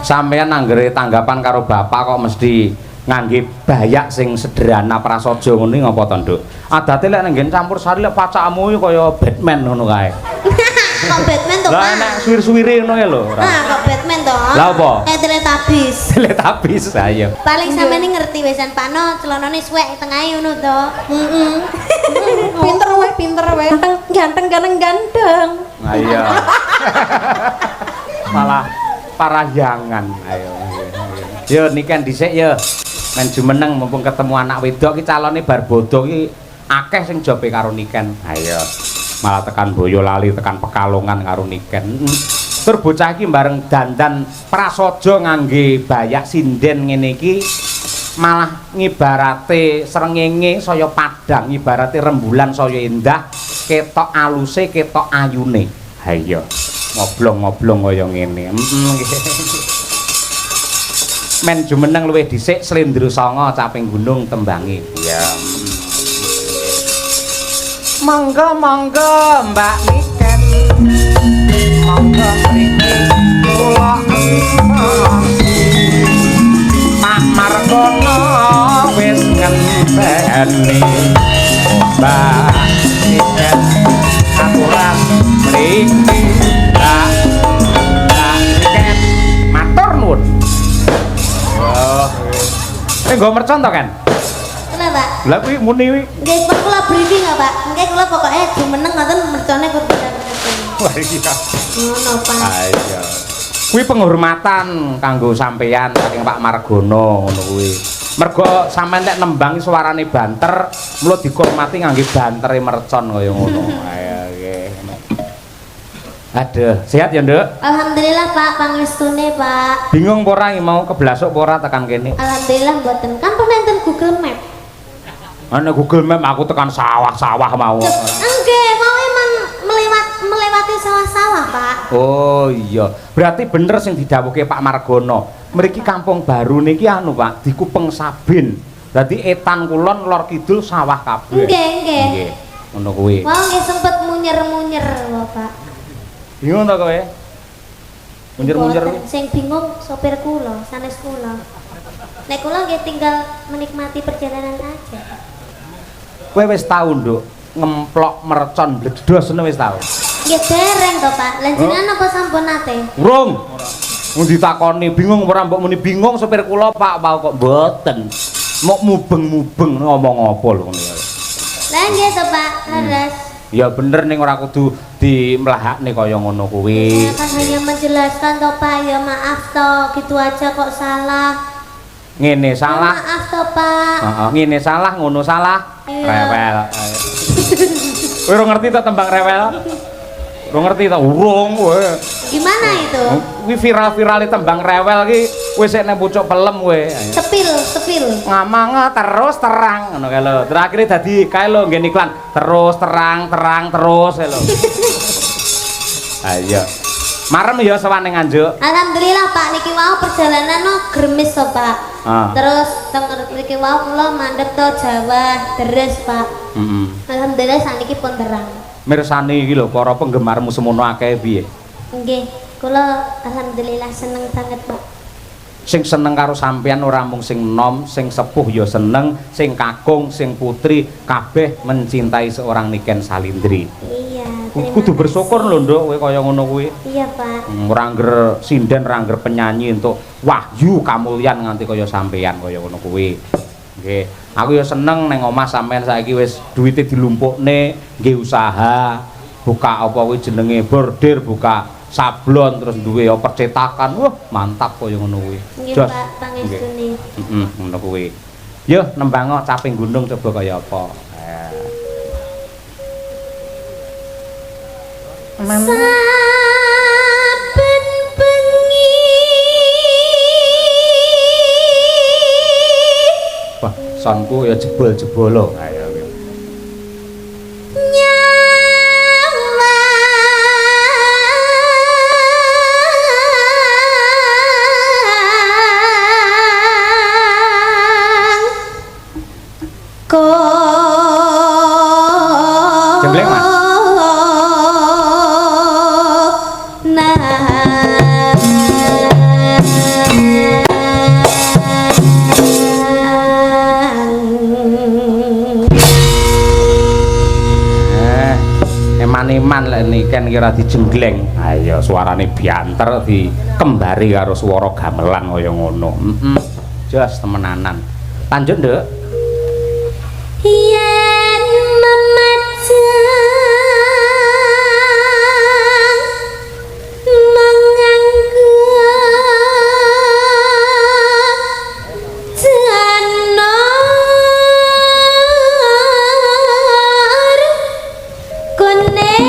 sampeyan anggere tanggapan karo bapak kok mesti ngangge bayak sing sederhana prasaja ngene ngapa to, Nduk? Adate lek nang campur sari lek pacakmu kaya Batman ngono kae. Kok Batman to, Pak? Lah nek suwir-suwire ngono ya lho. Ah, kok Batman to? Lah apa? Teletubbies. Teletubbies ayo. Paling sampeyan ngerti wesan Pano, celanane suwek tengahe ngono to. Heeh. Pinter wae. Ganteng ganteng. Ayo. Malah parahyangan. Ayo. Yo niken dhisik yo. Men jumeneng mumpung ketemu anak wedok ki calone bar bodho ki akeh sing jobe karo niken. Ayo. Malah tekan Boyolali, tekan Pekalongan karo niken. Tur bocah iki bareng dandan prasaja ngangge bayak sinden ngene iki malah ngibarate srengenge saya padang, ngibarate rembulan saya endah, ketok aluse, ketok ayune. Ha iya. Ngoblong-ngoblong kaya ngene. Men jumeneng luwih dhisik Slendra Sanga Caping Gunung tembange. Ya. Monggo Mbak Niken. Monggo mriki kula Pak Margono wis ngenteni Mbak Niken aturan mriki Mbak Niken matur nuwun. Nggo mercon to kan? Kenapa? Lah kuwi muni kuwi. Nggih, Pak kula briefing ya, Pak. Nggih kula pokoke jumeneng ngoten mercone kudu Wah iki ta. ngono, Pak. Iya. Kuwi penghormatan kanggo sampeyan saking Pak Margono ngono kuwi. Mergo sampeyan nek nembang suarane banter, mula dihormati ngangge bantere mercon kaya ngono. Ayo nggih. Aduh, sehat ya, Nduk? Alhamdulillah, Pak, pangestune, Pak. Bingung apa ora mau keblasuk apa ora tekan kene? Alhamdulillah mboten. Kan pementen Google Map. Ana Google Map aku tekan sawah-sawah mau. Nggih, mau emang melewati sawah-sawah, Pak. Oh iya, berarti bener sing didhawuhke Pak Margono. Mriki Kampung Baru niki anu, Pak, dikupeng Sabin. Dadi etan kulon lor kidul sawah kabeh. Nggih, nggih. Nggih. Ngono kuwi. Mau nggih sempet munyer-munyer lho, Pak. Bingung ta kowe? Munyer-munyer kuwi. Sing bingung sopir kula, sanes kula. Nek kula nggih tinggal menikmati perjalanan aja. Kowe wis tau, Nduk, ngemplok mercon bledhos ngono wis tau? Nggih dereng to, Pak. Lan jenengan apa sampun nate? Urung. Mun ditakoni bingung ora mbok muni bingung sopir kula, Pak, kok mboten. Mok mubeng-mubeng ngomong apa lho ngono ya. Lah nggih to, Pak. Leres. Ya bener ning ora kudu dimlahakne kaya ngono kuwi. Saya kan hanya menjelaskan toh Pak, ya maaf toh, gitu aja kok salah. Ngene salah. Ya, maaf toh Pak. Heeh, ngene salah, ngono salah. Iya. Rewel. Kowe ora ngerti ta tembang rewel? Ora ngerti ta? Urung kowe. Gimana itu? Kuwi viral-virale tembang rewel ki wis nek pucuk pelem kowe. Sepil. Ngomong terus terang ngono kae lho. Terakhir dadi kae lho nggen iklan terus terang terus kae lho. Ayo. Marem ya sawane Nganjuk. Alhamdulillah Pak, niki wau perjalanan no gremis to Pak. Terus teng mriki wau kula mandheg to Jawa, deres Pak. Alhamdulillah saniki pun terang. Mirsani iki lho para penggemarmu semono akeh piye? Nggih, kula alhamdulillah seneng banget Pak. Sing seneng karo sampeyan ora mung sing nom, sing sepuh ya seneng, sing kakung, sing putri kabeh mencintai seorang Niken Salindri. Iya, Kudu bersyukur lho, Nduk, kowe kaya ngono kuwi. Iya, Pak. Ora ngger sinden, ora ngger penyanyi untuk wahyu kamulyan nganti kaya sampeyan kaya ngono kuwi. Nggih. Aku ya seneng neng omah sampeyan saiki wis duwite dilumpukne, nggih usaha, buka apa kuwi jenenge bordir, buka sablon terus duwe percetakan. Wah, mantap kaya ngono kuwi. Nggih, Pak, pangestune. Ngono kuwi. Yo nembang Caping Gunung coba kaya apa. Saben bengi. Wah, sonku ya jebol-jebol lho. Ayo. Jembleng, Mas. Niken ki ora dijenggleng. Ayo suarane bianter dikembari karo swara gamelan kaya ngono. Jos temenanan. Lanjut, Nduk. Yen memajang menganggo janur kuning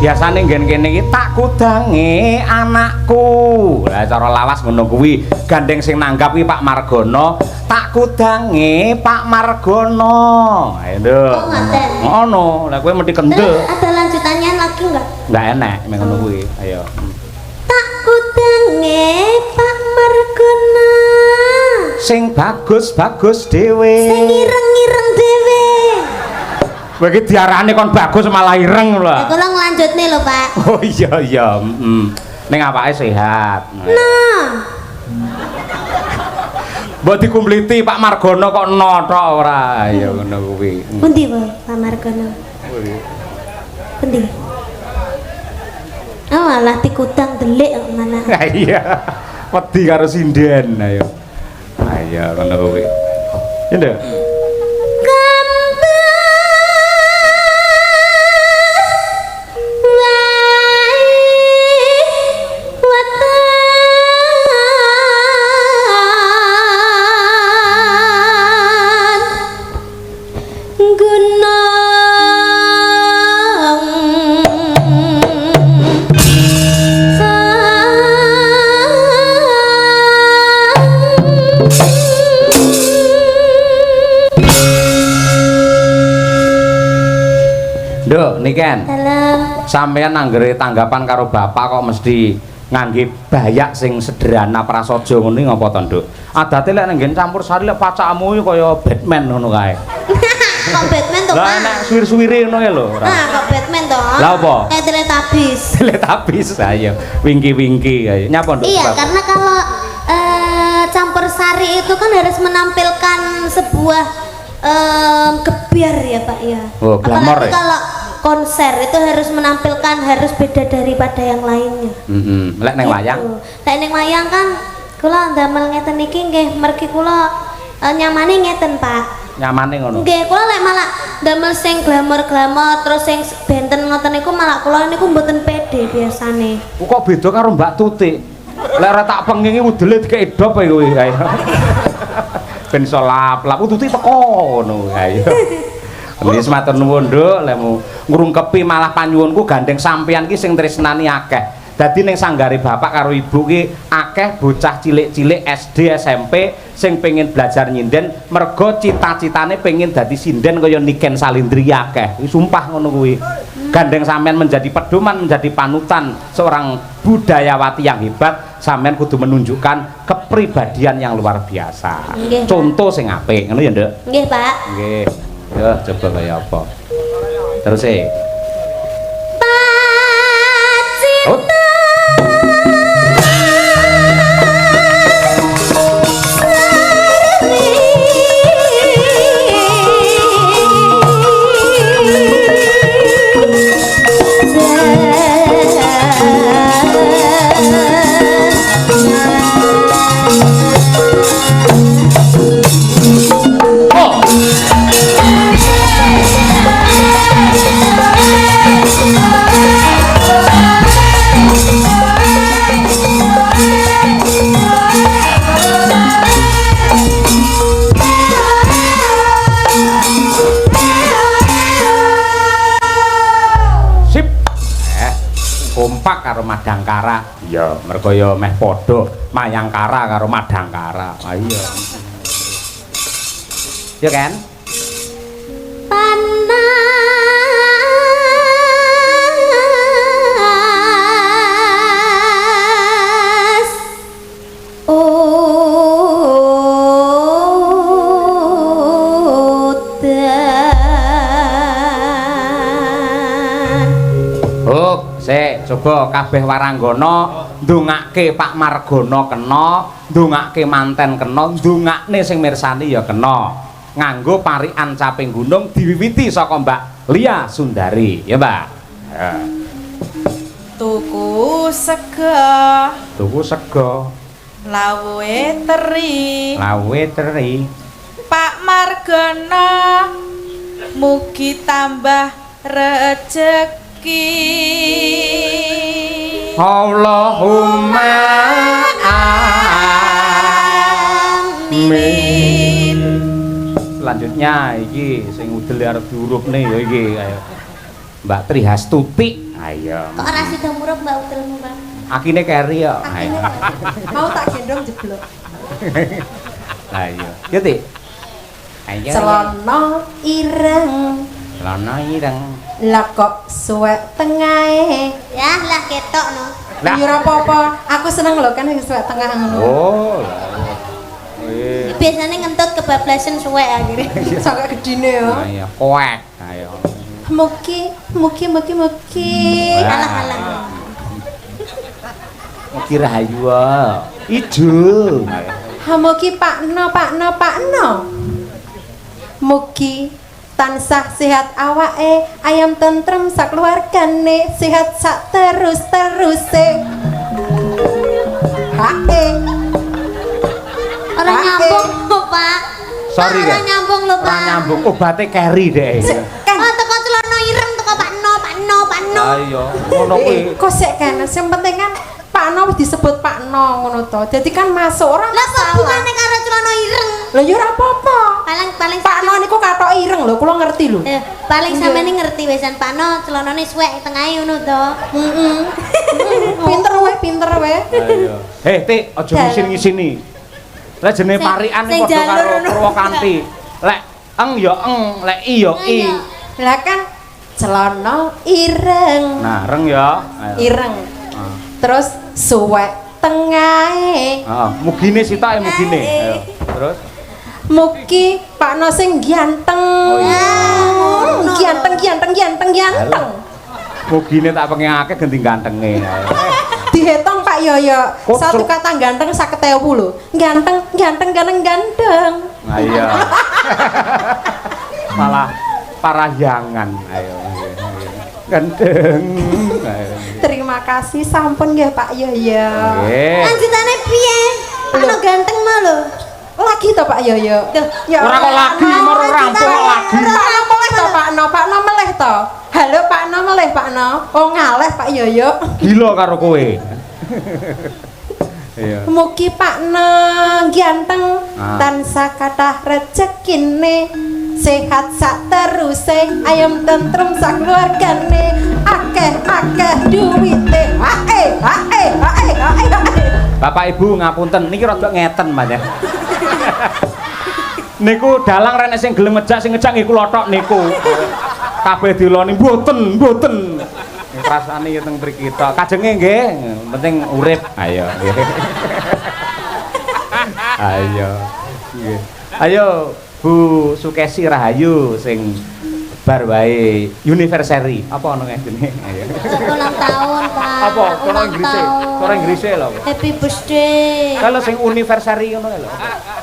biasane nggen kene iki tak kudange anakku. Lah cara lawas ngono kuwi. Gandeng sing nanggap iki Pak Margono, tak kudange Pak Margono. Ayo, Nduk. Oh, ngaten. Ngono. Lah kowe mesti kendel. Terus ada lanjutannya lagi enggak? Enggak enak mek ngono kuwi. Ayo. Tak kudange Pak Margono Sing bagus-bagus dhewe. sing ireng-ireng dhewe. Kowe iki diarani kon bagus malah ireng lho. Ya kula nglanjutne lho, Pak. Oh iya iya, ning awake sehat. Nah, Mbok dikumpliti Pak Margono kok no tok ora. Ya ngono kuwi. pundi Pak Margono? Pundi? Oh, malah tikudang delik kok mana. Ha iya. Wedi karo sinden ayo. Ayo ngono kuwi. Ya Nduk. Nduk, Niken. Dalam Sampeyan anggere tanggapan karo bapak kok mesti ngangge bayak sing sederhana prasaja ngono iki ngapa to, Nduk? Adate lek nggen campur sari lek pacakmu iki kaya Batman ngono kae. kok Batman to, Lah Pak? nek suwir-suwire ngono ya lho. Nah, kok Batman to? Lah apa? Kayak Teletubbies. Teletubbies ayo. Wingki-wingki ayo. Nyapa, Nduk? Iya, karena kalau campur sari itu kan harus menampilkan sebuah gebiar ya, Pak ya. Oh, glamor Apalagi ya? kalau konser itu harus menampilkan harus beda daripada yang lainnya. Lek neng wayang. Lek ning wayang kan kula ndamel ngeten iki nggih mergi kula nyamane ngeten, Pak. Nyamane ngono. Nggih, kula lek malah ndamel sing glamor-glamor terus sing benten ngoten niku malah kula niku mboten pede biasane. Kok beda karo Mbak Tutik? Lek ora tak pengingi udele dikek edop ae kowe ayo. Ben iso lap-lap Tutik teko ngono ayo. Wis matur nuwun, Nduk, lemu ngrungkepi malah panyuwunku gandeng sampeyan ki sing tresnani akeh. Dadi ning sanggare bapak karo ibu ki akeh bocah cilik-cilik SD SMP sing pengen belajar nyinden mergo cita-citane pengen dadi sinden kaya Niken Salindri akeh. Sumpah ngono kuwi. Gandeng sampean menjadi pedoman, menjadi panutan seorang budayawati yang hebat, sampean kudu menunjukkan kepribadian yang luar biasa. Nggih, Pak. Contoh sing apik, ngono ya, Nduk? Nggih, Pak. Nggih. Yo coba kaya apa. Terus e. Oh. Kompak karo Madangkara. Iya, mergo ya meh padha Mayangkara karo Madangkara. Ah iya. Ya kan? Panas. Sik, coba kabeh waranggana ndongake Pak Margono kena, ndongake manten kena, ndongakne sing mirsani ya kena. Nganggo parikan caping gunung diwiwiti saka Mbak Lia Sundari, ya Mbak. Ya. Tuku sego. Tuku sego. Lawuhe teri. Lawuhe teri. Pak Margono mugi tambah rejeki. Allahumma amin. Selanjutnya iki sing udel arep diurupne ya iki ayo. Mbak Trihastuti. Ayo. Kok ora sida murup Mbak Utelmu, Mbak? Akine keri ya. Ayo. Mau tak gendong jeblok. Ayo. Yo, Tik. Ayo. Celana ireng. Celana ireng. Lah kok suwek tengahe. Ya, lah ketok no. Lah. Ya ora apa-apa, aku seneng lho kan sing suwek tengah ngono. Oh. Biasanya ngentut kebablasan suwek akhirnya. Sangat gedine yo. Ayo, koek. Ayo. Mugi. Alah. Mugi rahayu. Ijo. Mugi Pakno. Mugi tansah sehat awake, ayam tentrem sakeluargane, sehat sak terus-teruse. Hae. Orang nyambung lho, Pak. Sorry, Orang Kak. nyambung lho, Pak. Ora nyambung obate keri deh. Kan Oh, teko celana ireng teko Pak No. Ayo, ngono kuwi. kok sik kan, sing penting kan Pakno wis disebut Pakno ngono to. Dadi kan masuk ora Lah kok hubungane karo celana ireng? Lah ya ora apa-apa. Paling Pakno niku katok ireng lho, kula ngerti lho. paling sampeyan ngerti wisan Pak No, celanane suwek tengahe ngono to. Heeh. Pinter wae. Ayo. Heh, Tik, aja ngisin-ngisini. Lah jenenge parikan sing padha jalur karo ngono. Purwakanti. Lek eng ya eng, lek i ya i. Lah kan celana ireng. Nah, reng ya. Ayo. Ireng. Terus suwek tengahe. Heeh, mugine sitoke mugine. Ayo. Terus Mugi Pakno sing ganteng. Oh, iya. Ganteng. mugine tak pengake ganti gantenge. Ayo. Dihitung Pak Yoyo. Kok Satu kata ganteng 50.000 lho. Ganteng. Nah, iya. Malah parahyangan. Ayo. Ganteng. Ayo. Terima kasih sampun nggih Pak Yoyo. Nggih. Lanjutane piye? Ono ganteng mah lho. Lagi to Pak Yoyo. Ya Ora kok lagi, moro rampung kok lagi. Pak No meleh to. Halo Pak No meleh Pak No. Oh ngaleh Pak Yoyo. Gila karo kowe. Iya. Mugi Pak No ganteng tansah kathah rezekine. Sehat sak teruse, ayam tentrem sak keluargane, akeh duwite. Hae. Bapak Ibu ngapunten niki rada ngeten Mbak. Niku dalang rene sing gelem ngejak sing ngejak nggih kula tok niku. Kabeh diloni mboten. Rasane ya teng mriki tok. Kajenge nggih, penting urip. Ayo nggih. Nggih. Ayo Bu Sukesi Rahayu sing bar wae anniversary. Apa ono jenenge? Ayo. Ulang tahun, Pak. Apa? Cara Ulang Inggrise. tahun. Cara Inggrise lho. Happy birthday. Kalau sing anniversary ngono lho.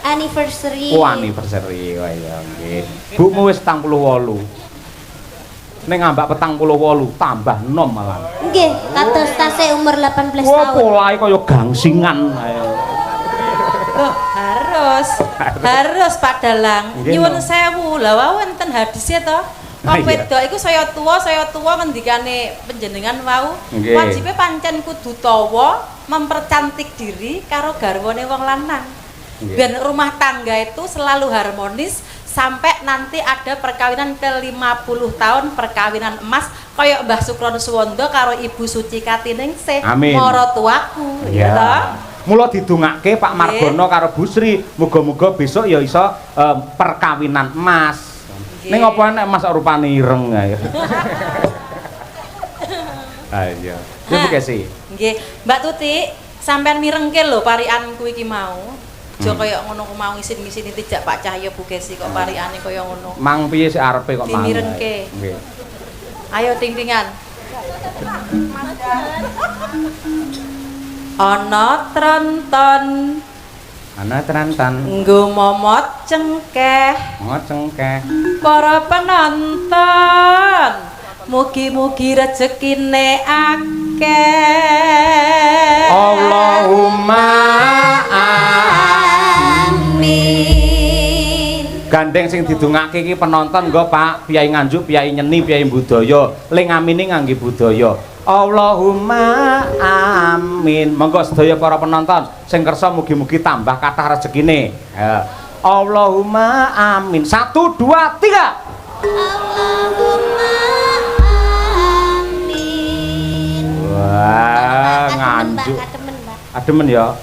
Anniversary. Oh, anniversary. Wah ya nggih. Bumu wis 48. Ning ambak 48 tambah nom malah. Nggih, kados tasih umur 18 Wah, tahun. polahe kaya gangsingan. Ayo. Loh, harus Pak Dalang. Nggih, Nyuwun no. sewu. Lah wae wonten hadise to. Ah, Wong iya. wedok iku saya tuwa ngendikane panjenengan wau. Nggih. Wajibe pancen kudu tawa, mempercantik diri karo garwane wong lanang. Nggih. Biar rumah tangga itu selalu harmonis sampai nanti ada perkawinan ke 50 tahun, perkawinan emas kaya Mbah Sukron Suwondo karo Ibu Suci Katiningsih. Amin. Marotuaku, ya toh? Mula didongake Pak Margono karo Bu Sri, muga-muga besok ya iso perkawinan emas. Nggih. Ning apa enek emas rupane ireng ayo. Ayo. Ya Bu Kesi. Nggih, Mbak Tuti, sampean mirengke lho parikanku iki mau. Aja kaya ngono ku mau isin-isini tidak Pak Cahyo Bu Gesi kok parikane kaya ngono. Mang piye sik arepe kok mang. Dimirengke. Nggih. Ayo ting-tingan. ana tronton ana tronton nggo momot cengkeh para penonton mugi-mugi rezekine akeh Allahumma amin. Gandeng sing didongake iki penonton nggo Pak Piyai Nganjuk, Piyai Nyeni, Piyai Budaya. Ling amine ngangge budaya. Allahumma amin. Monggo sedaya para penonton sing kersa mugi-mugi tambah kathah rezekine. Allahumma amin. 1 2 3. Allahumma amin. Wah, Nganjuk. Ademen ya.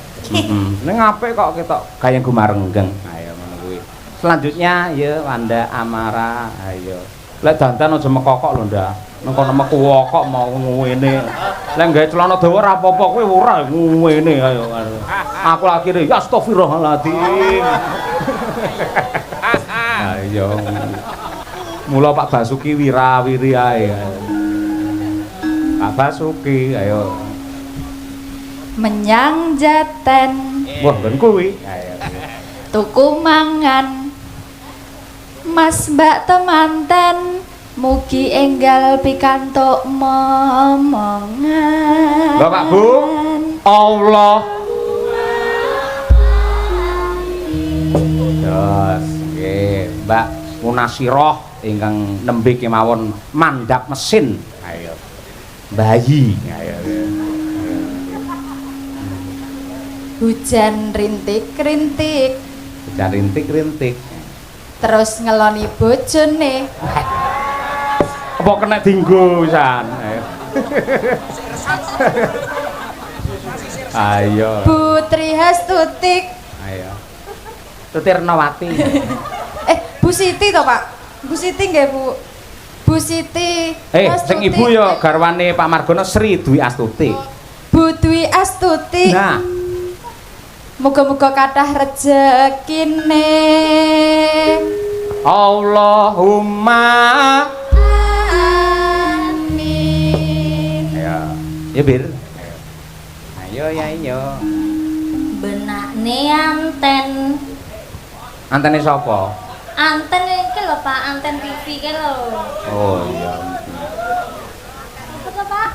Ning apik kok ketok gayeng gumarenggeng. Ayo ngono kuwi. Selanjutnya ya Wanda Amara. Ayo. Lek dandan aja mekokok lho, Ndak. Nang kono meku kok mau ngene. Lek gawe celana dawa ora apa-apa kowe ora ngene ayo. Aku akhire ya astagfirullahaladzim. Ayo. Mula Pak Basuki wirawiri ae. Pak Basuki ayo. Menyang Jaten. Wah, ben kuwi. Ayo. Tuku mangan. Mas Mbak temanten mugi enggal pikantuk momongan. Bapak Bu, Allah. Terus, nggih, Mbak Munasiroh ingkang nembe kemawon mandhap mesin. Ayo. Bayi. Ayo. Hujan rintik-rintik. Hujan rintik-rintik. Terus ngeloni bojone. Apa kena dinggo pisan? Ayo. Ayo. Putri Hastutik. Ayo. Tutirnawati. Bu Siti to, Pak? Bu Siti nggih, Bu. Bu Siti. Sing ibu ya garwane Pak Margono Sri Dwi Astuti. Bu Dwi Astuti. Nah, muga-muga kathah rezekine. Allahumma amin. Ya. Ya, Bir. Ayo ya iyo. Benakne anten. Antene sapa? Anten iki lho Pak, anten TV iki lho. Oh iya. Apa Pak?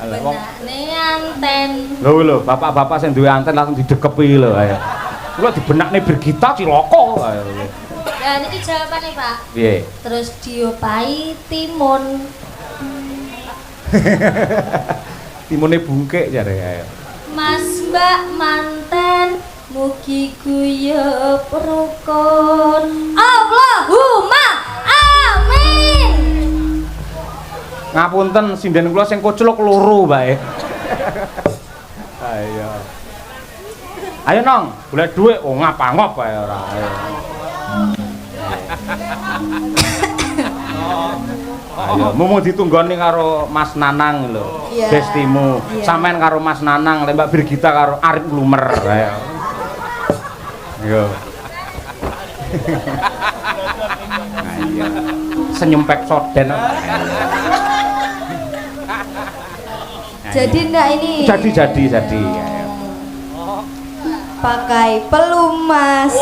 Alah wong. Benakne anten. Lho, bapak-bapak sing duwe anten langsung didekepi lho ayo. Kula dibenakne Birgita Ciloko ayo. Ya niki jawabane Pak. Piye? Terus diopahi timun. Timune bungkek jare ayo. Mas Mbak manten mugi guyub rukun. Allahumma amin. Ngapunten sinden kula sing kucluk loro bae. Ayo. Ayo nong, golek dhuwit oh ngapa-ngop ae ora. Ayo. Ayo, mumung ditunggoni karo Mas Nanang lho. Iya. Bestimu. Iya. Sampean karo Mas Nanang, Mbak Birgita karo Arif Lumer. Ayo. Yo. Ayo. Senyum pek soden. Jadi ndak ini? Jadi. Ayo. Pakai pelumas.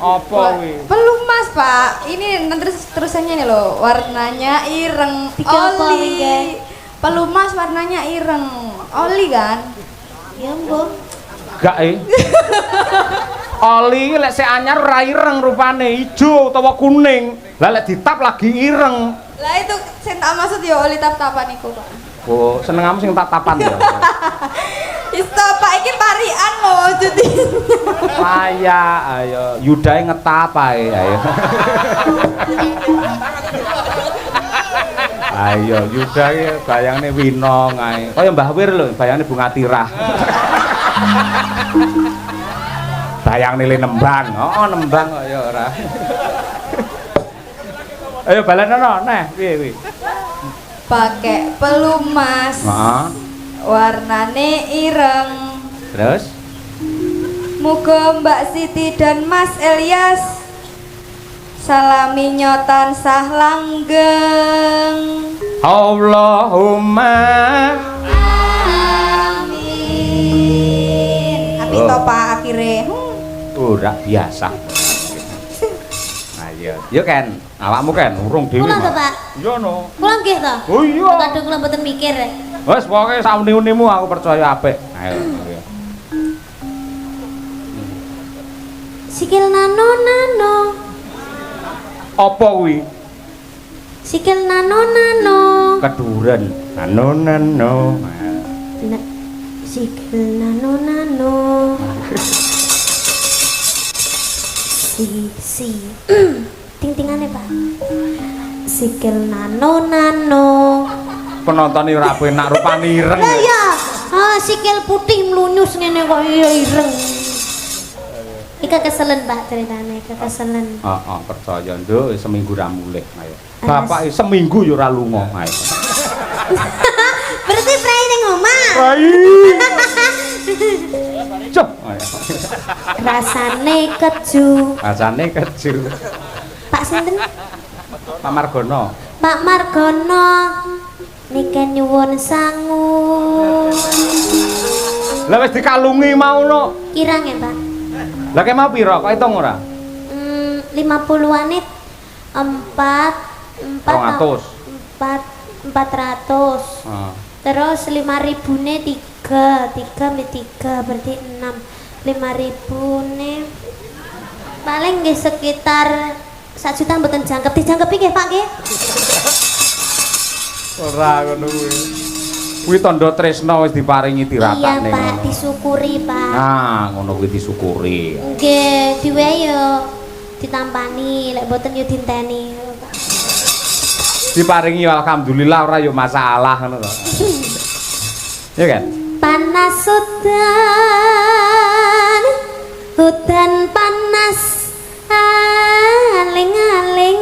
Apa kuwi? Pelumas, Pak. Ini terusannya nih loh. Warnanya ireng. Oli. Pelumas warnanya ireng. Oli kan? Ya mbok. Gak Oli lek sik anyar ora ireng rupane, ijo utawa kuning. Lah lek ditap lagi ireng. Lah itu sing tak maksud ya oli tap-tapan iku, Pak. Oh, senengamu sing tak tapan ya. Isto Pak iki parian loh jadi. Saya ayo yudahe ngetap ae ayo. Ayo yudahe bayangne winong ae. Kaya Mbah Wir lho, bayangne bunga tirah. Bayangne le nembang. Oh, nembang kok ya ora. Ayo balenono neh piye kuwi? Pakai pelumas. Heeh. Warnane ireng. Terus Muga Mbak Siti dan Mas Elias salami nyotan sah langgeng. Allahumma Amin. Api topa akhirnya. Ora biasa. Ayo, yo Ken, awakmu Ken urung dhewe. Kula to, Pak. Yo no. Kula nggih to. Oh iya. Kadang kula mboten mikir. Wes pokoke sauni-unimu aku percaya apik. Ayo. Sikil nano nano. Apa kuwi? Sikil nano nano. Keduren. Nano. Sikil nano nano. Si ting-tingane Pak. Sikil nano nano. Penonton ora penak rupane ireng. Lah ya, sikil putih mlunyus ngene kok iya ireng. Ika keselen Pak ceritane, ika keselen. Heeh, percaya nduk seminggu ra mulih ayo. Bapak seminggu yo ora lunga ayo. Berarti prai ning omah. Rai. Cuk. Rasane keju. Rasane keju. Pak sinten? Pak Margono. Pak Margono. Niki nyuwun sangu. Lah wis dikalungi mau no. Kirang ya, Pak? Lah kek mau pira? Kok hitung ora? 50-an 400. Terus 5.000-ne 3 berarti 6. 5.000-ne paling nggih sekitar 1 juta mboten jangkep. Dijangkepi nggih, Pak nggih? Ora ngono kuwi. Kuwi tandha tresna wis diparingi tiratane. Iya, Pak, disyukuri, Pak. Ah, ngono kuwi disyukuri. Nggih, diwehe yo ditampani, lek mboten yo dinteni. Diparingi alhamdulillah ora yo masalah ngono to. Ya kan? Panas hutan panas aling-aling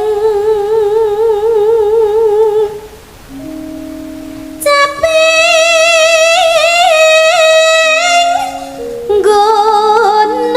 caping gunung.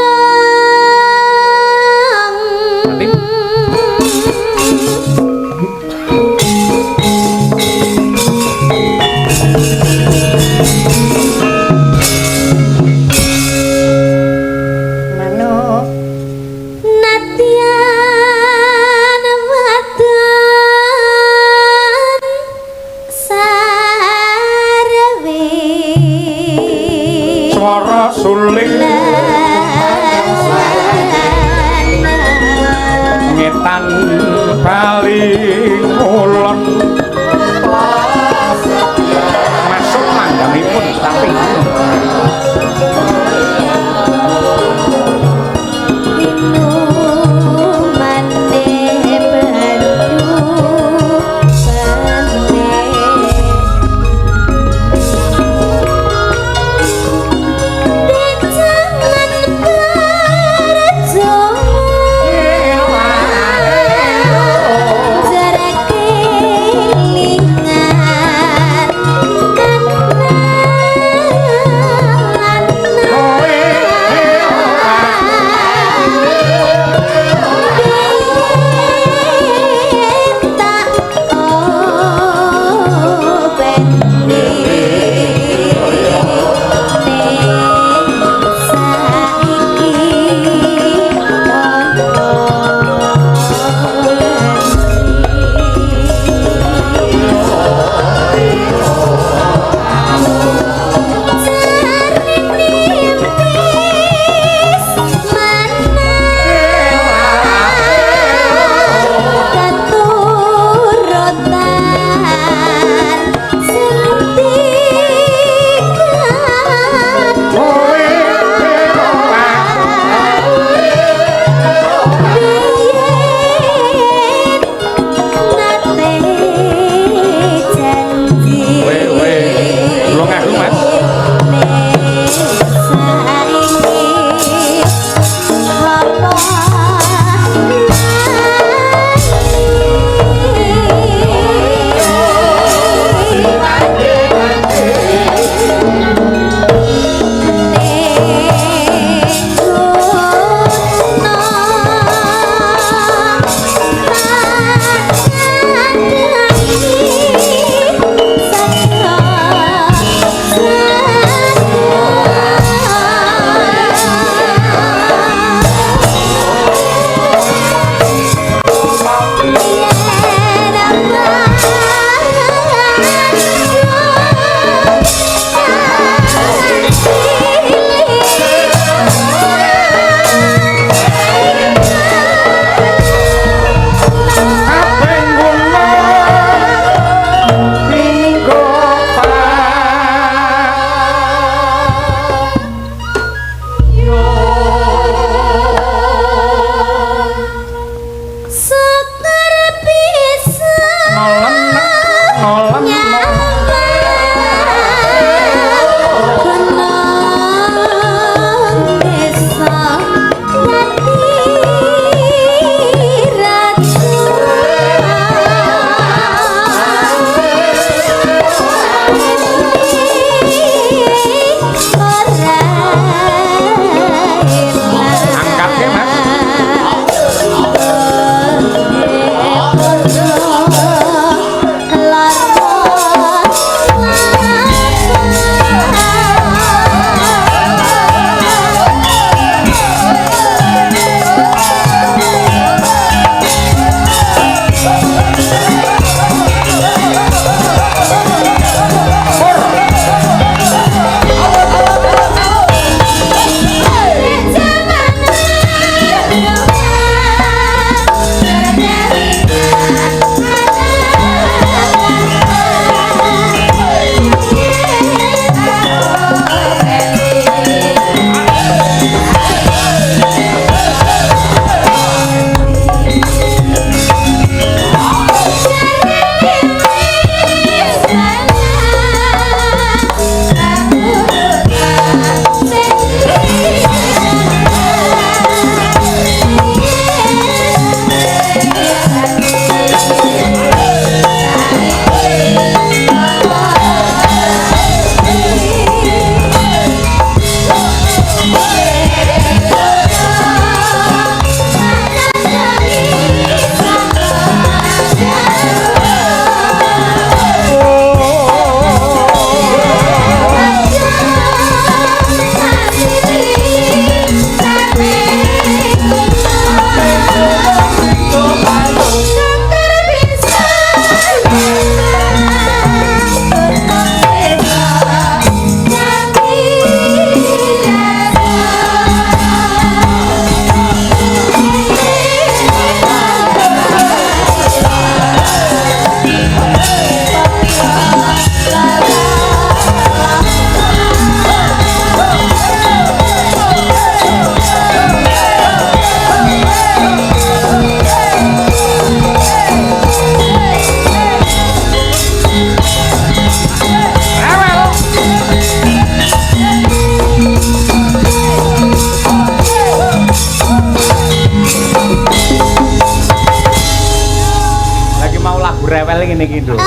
ngene iki, Nduk.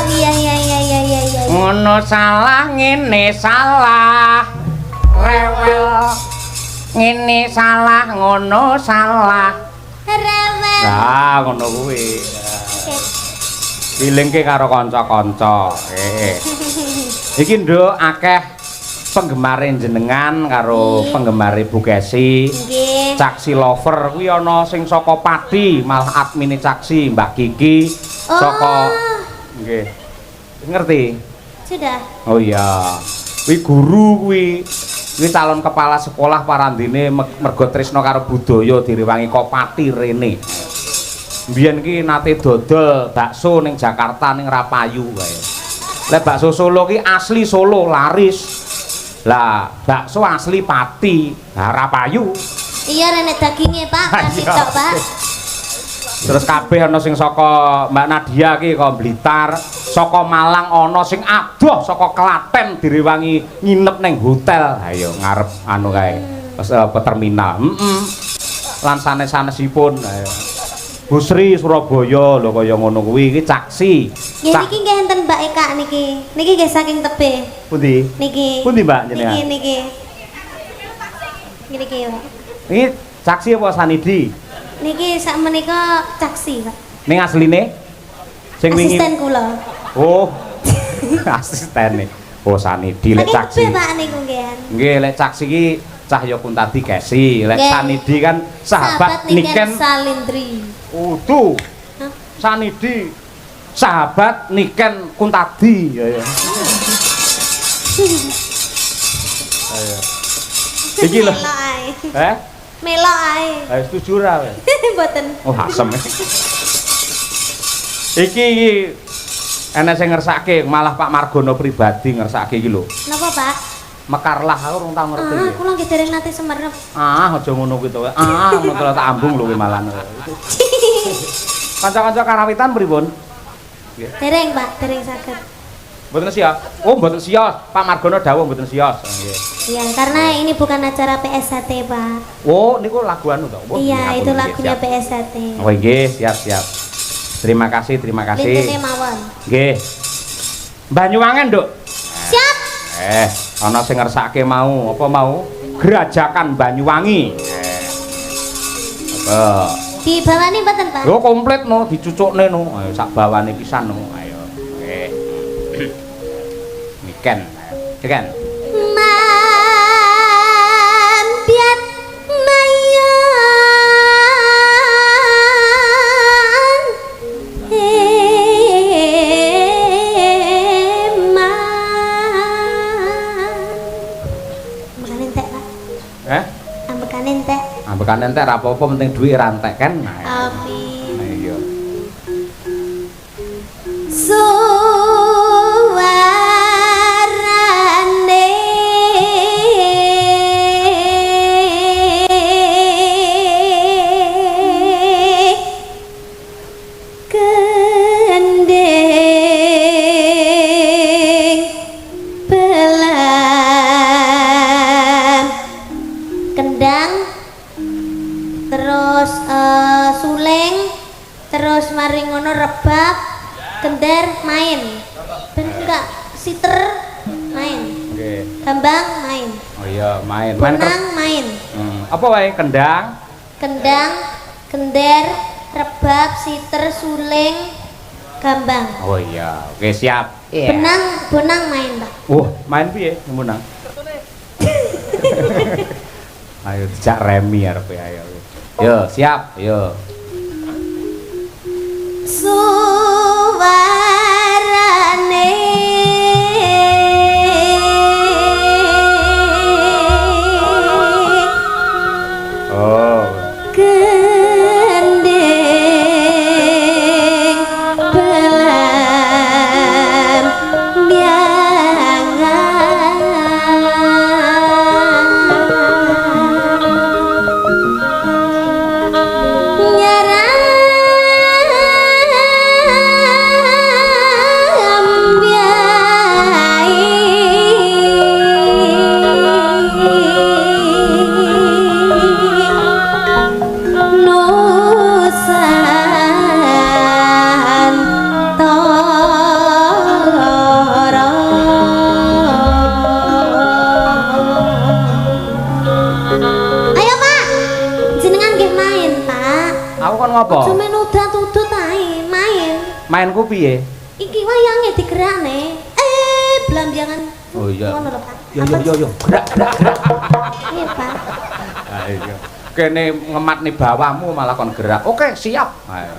Iya. Ngono salah ngene salah. Rewel. Ngene salah ngono salah. Rewel. Lah ngono kuwi. Bilingke karo kanca-kanca. Iki Nduk akeh penggemare jenengan karo penggemare Bu Kesi. Nggih. Caksi lover kuwi ana sing saka Pati, malah admine Caksi Mbak Kiki saka nggih. Ngerti? Sudah. Oh iya. Kuwi guru kuwi. Kuwi calon kepala sekolah parandene mergo tresna karo budaya direwangi Kopati rene. Mbiyen ki nate dodol bakso ning Jakarta ning Rapayu kae. Lah bakso Solo ki asli Solo laris. Lah bakso asli Pati, nah Rapayu. Iya nenek dagingnya Pak, kasih tok Pak. Terus kabeh ana sing saka Mbak Nadia ki kok Blitar, saka Malang ana sing adoh saka Klaten direwangi nginep ning hotel. Ayo ngarep anu kae terminal. Lan sanes-sanesipun ayo. Bu Sri Surabaya lho kaya ngono kuwi iki Caksi. Nggih niki nggih enten Mbak Eka niki. Niki nggih saking tebe. Pundi? Niki. Pundi Mbak jenengan? Niki. Niki Pak. Iki Caksi apa Sanidi? Niki sak menika Caksi, Pak. Ning asline sing wingi. Asisten kula. Oh. Asistene. Oh Sanidi lek Caksi. Saking tebe Pak niku nggih. Nggih lek Caksi iki Cahya Kuntadi Kesi, lek Nggih. Sanidi kan sahabat Niken Salindri. Utuh. Sanidi sahabat Niken Kuntadi ya ya. Ayo. Iki lho. Melok ae. Ayo setuju ra kowe? Mboten. Oh asem. Iki ana sing ngersake malah Pak Margono pribadi ngersake iki lho. Napa Pak? Mekarlah aku urung tau ngerti. Kula nggih dereng nate semerep. Aja ngono kuwi to. Ngono tak ambung lho kuwi malah. Kanca-kanca karawitan pripun? Dereng Pak, dereng saged. Mboten sios. Oh, mboten sios. Pak Margono dawuh mboten sios. Nggih. Iya, karena ini bukan acara PSHT, Pak. Oh, niku lagu anu to. Iya, itu lagunya PSHT. Oh, nggih, siap. Terima kasih. Lintune mawon. Nggih. Banyuwangen, Nduk. Siap. Ana sing ngersake mau, apa mau? Gerajakan Banyuwangi. Apa? Dibawani mboten, Pak? Yo komplit no, dicucukne no. Ayo sak bawane pisan no. Ayo. Nggih. Niken. Niken. Mampiat mayan. Ambekan entek, Pak. Ambekan entek. Ambekan entek ra apa-apa penting duwe rantek kan. Amin. Iya. Suarane gendeng belam kendang terus suling terus mari ngono rebab gender main ben enggak siter main Nggih. gambang main Oh iya, main. benang main Apa wae kendang? kendang gender rebab siter suling gambang Oh iya. Oke, siap. benang main Pak. Main piye menang? Ayo dijak remi arepe ayo. Yo, siap. Yo. Suarane Oh. gendeng belam biangan Aku kon ngopo? Aja main udat-udut ae, main. Mainku piye? Iki wayange digerakne. Belambiangan. Oh iya. Ngono lho, Pak. Yo. Gerak. Iya, Pak. Ayo. Kene ngemat nih bawahmu malah kon gerak. Oke, siap. Ayo.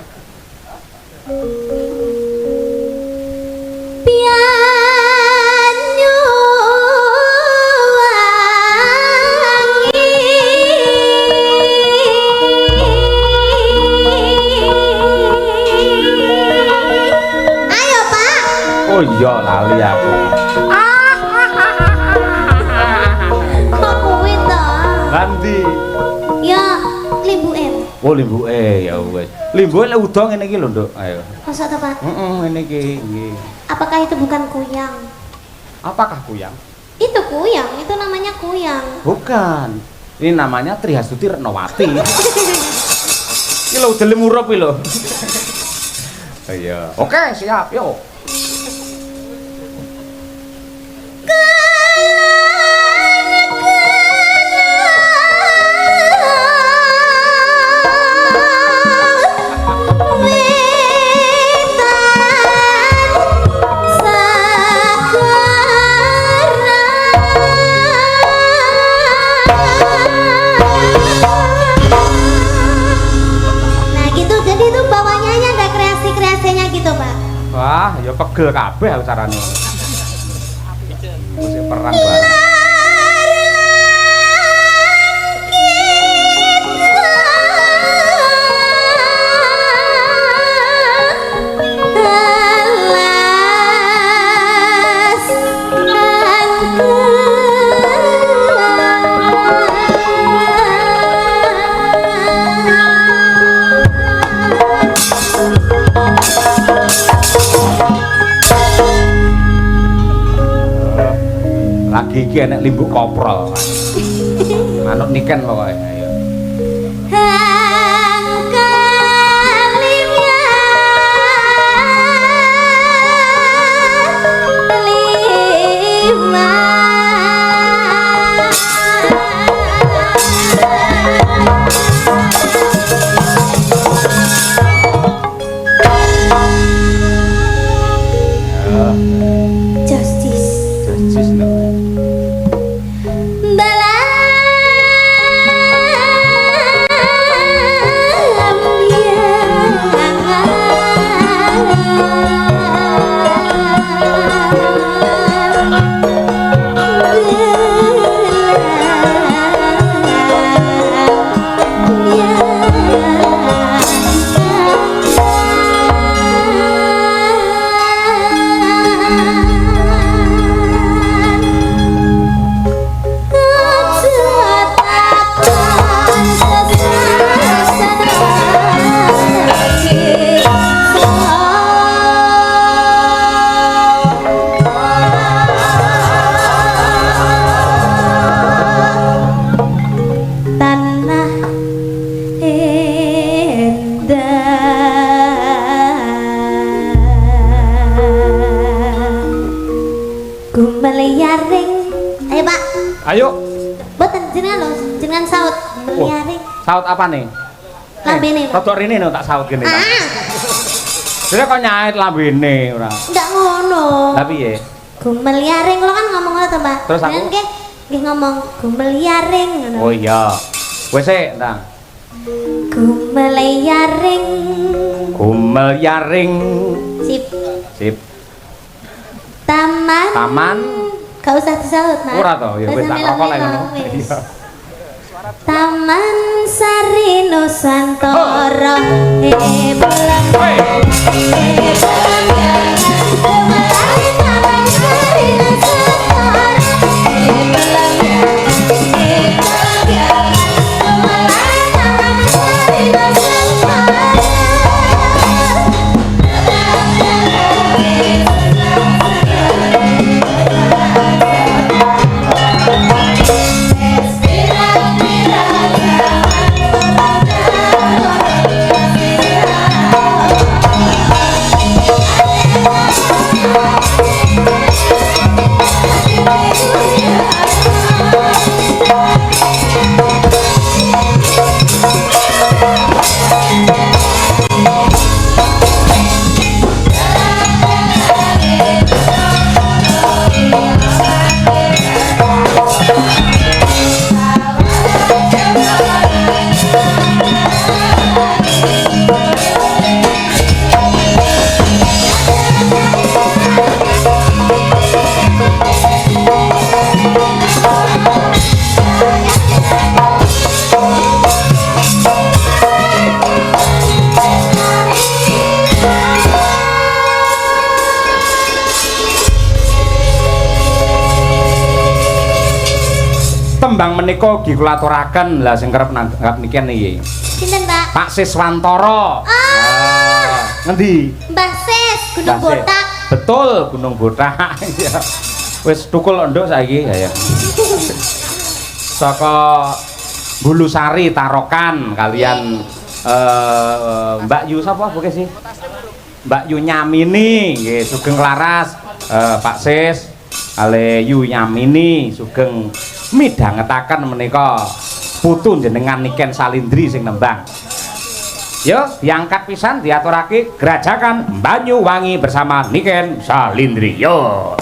Pianyu Ayo, Pak. Oh iya, lali aku. Kok kuwi to? Nanti. Ya, limbuke. Oh, limbuke ya wis. Limbuke lek udo ngene iki lho, Nduk. Ayo. Masa to, Pak? Ngene iki nggih. Apakah itu bukan kuyang? Apakah kuyang? Itu kuyang, itu namanya kuyang. Bukan. Ini namanya Trihasuti Retnowati. Iki lho udele murup iki lho. Iya. Oke, siap. Yuk. Nah gitu, jadi tuh bawahnya ada kreasi-kreasinya gitu, Pak. Wah, ya pegel kabeh aku carane. Wis perang bareng. Lagi iki enek limbuk koprol. Manut niken pokoke. Ayo. Justice. Justice no. Gumeliaring. Ayo, Pak. Ayo. Boten jenengan lho, jenengan saut. Gumeliaring. Saut apa nih? Lambene, Pak. Rodok rene no tak saut kene. Ah, Dene kok nyait lambene ora. ndak ngono. Lah piye? Gumeliaring kula kan ngomong ngono to, Pak. Terus aku? Jenengan nggih ngomong gumeliaring ngono. Oh iya. Wis sik, Ndang. Gumeliaring. Gumel yaring. Sip. Sip. Taman. Taman. Gak usah disaut, Mas. Ora to, ya wis tak rokok lek ngono. Wis. Iya. Taman Sari Nusantara. Bulan. Taman Sari Nusantara. menika ugi kula aturaken lah sing kerep nanggap niken iki. Sinten, Pak? Pak Siswantoro. Ngendi? Mbah Sis, Gunung Mbah Sis. Botak. Betul, Gunung Botak. Iya. Wis tukul nduk saiki ya. Saka Bulusari Tarokan kalian Mbak Yu sapa buke sih? Mbak Yu Nyamini nggih sugeng laras Pak Sis kali Yu Nyamini sugeng midhangetaken menika putu jenengan Niken Salindri sing nembang. Yo, diangkat pisan diaturake Gerajakan Banyuwangi bersama Niken Salindri. Yo.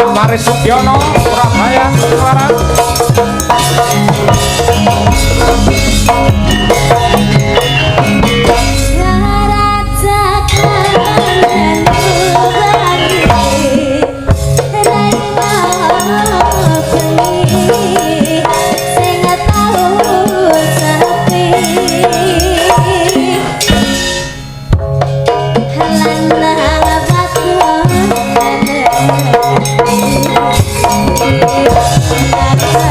Maris Sugiono, Surabaya, Suara. Thank you.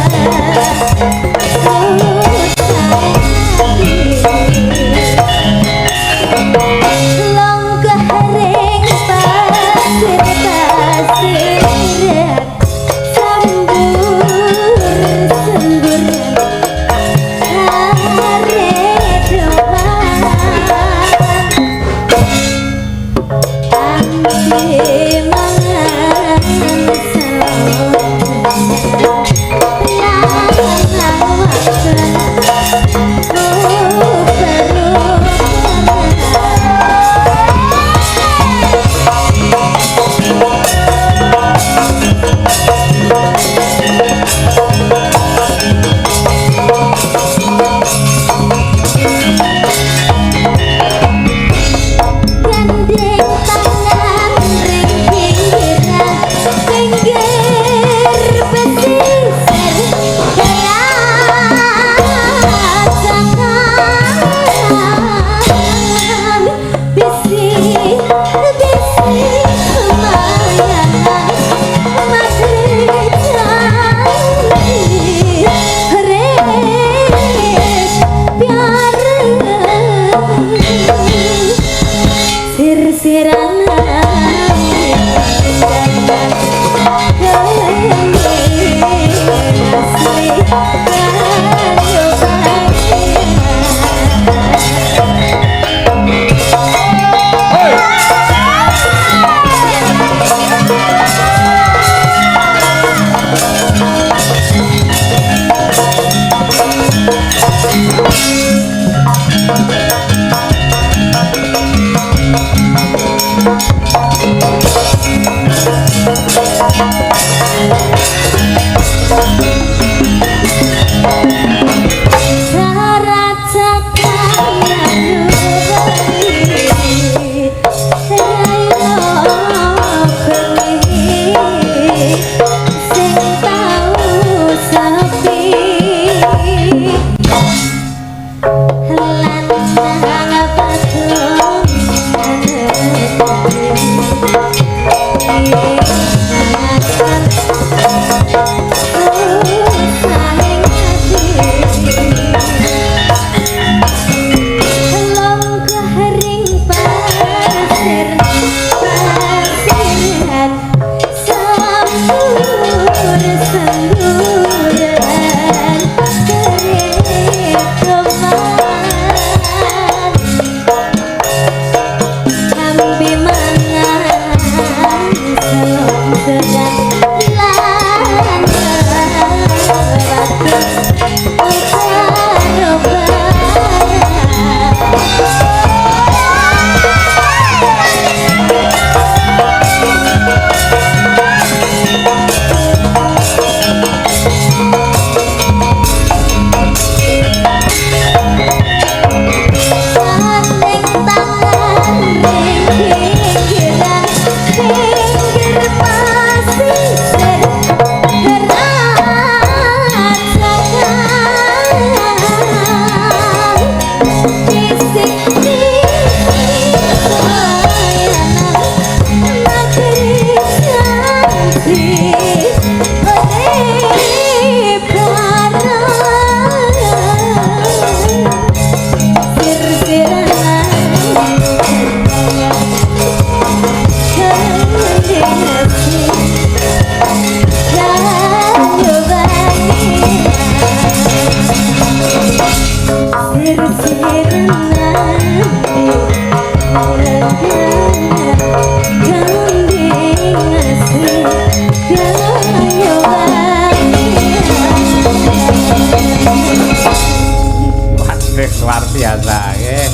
luar biasa nggih.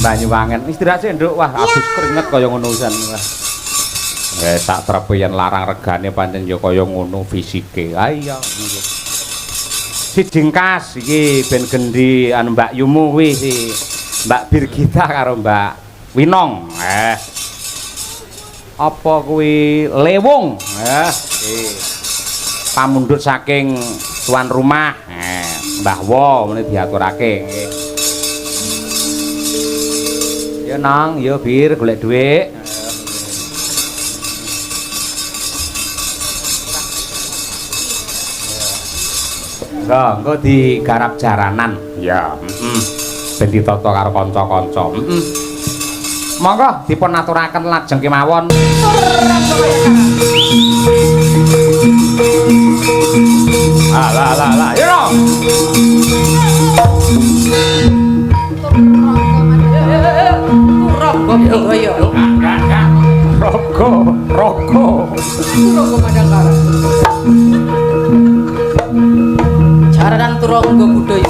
Banyuwangen istirahat sih nduk wah habis keringet kaya ngono pisan wah. Tak trepe yen larang regane pancen ya kaya ngono fisike. Ha iya nggih. Si jingkas iki ben gendi anu Mbak Yumu kuwi si Mbak Birgita karo Mbak Winong. Apa kuwi lewung? Pamundhut saking tuan rumah. Mbah Wo mene diaturake nggih. Ya nang, ya Bir golek dhuwit. Engko digarap jaranan. Ya, ben ditata karo kanca-kanca. Monggo dipun aturaken lajeng kemawon. Lah, yo. Rogo Madangkara. Jaranan Turangga budaya.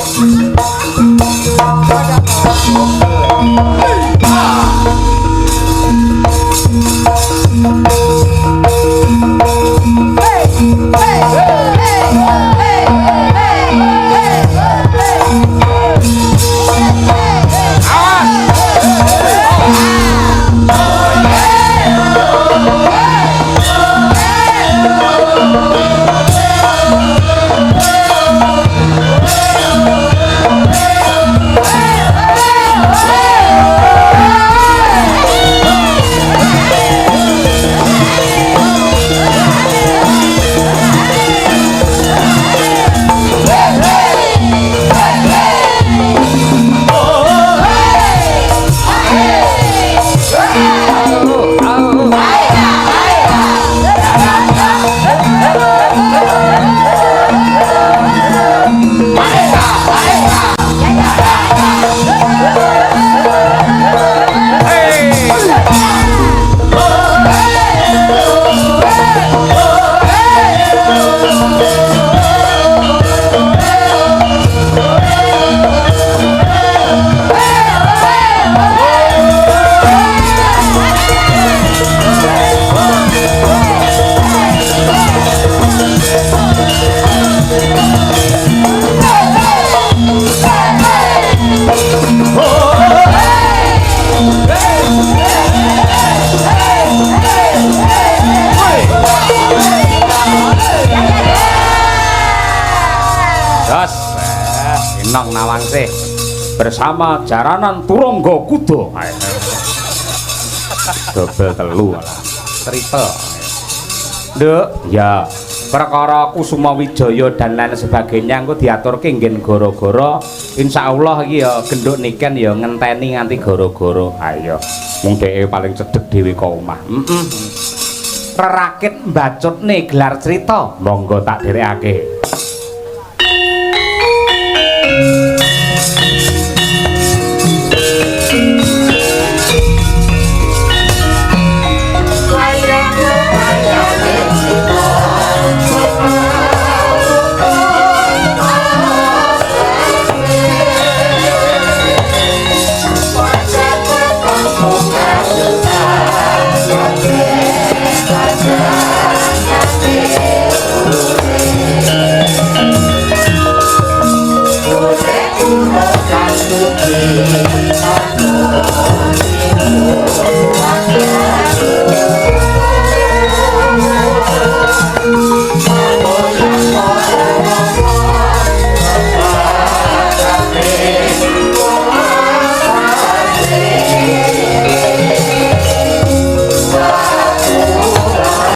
Nang Nawangsih bersama jaranan Turangga Kuda. Dobel telu lah. Triple. Nduk, ya perkara Kusuma Wijaya dan lain sebagainya engko diaturke nggen gara-gara insyaallah iki ya genduk niken ya ngenteni nganti gara-gara. Ayo, wong dheke paling cedhek dhewe ka omah. Rerakit mbacutne gelar crita, monggo tak dherekake. Thank you.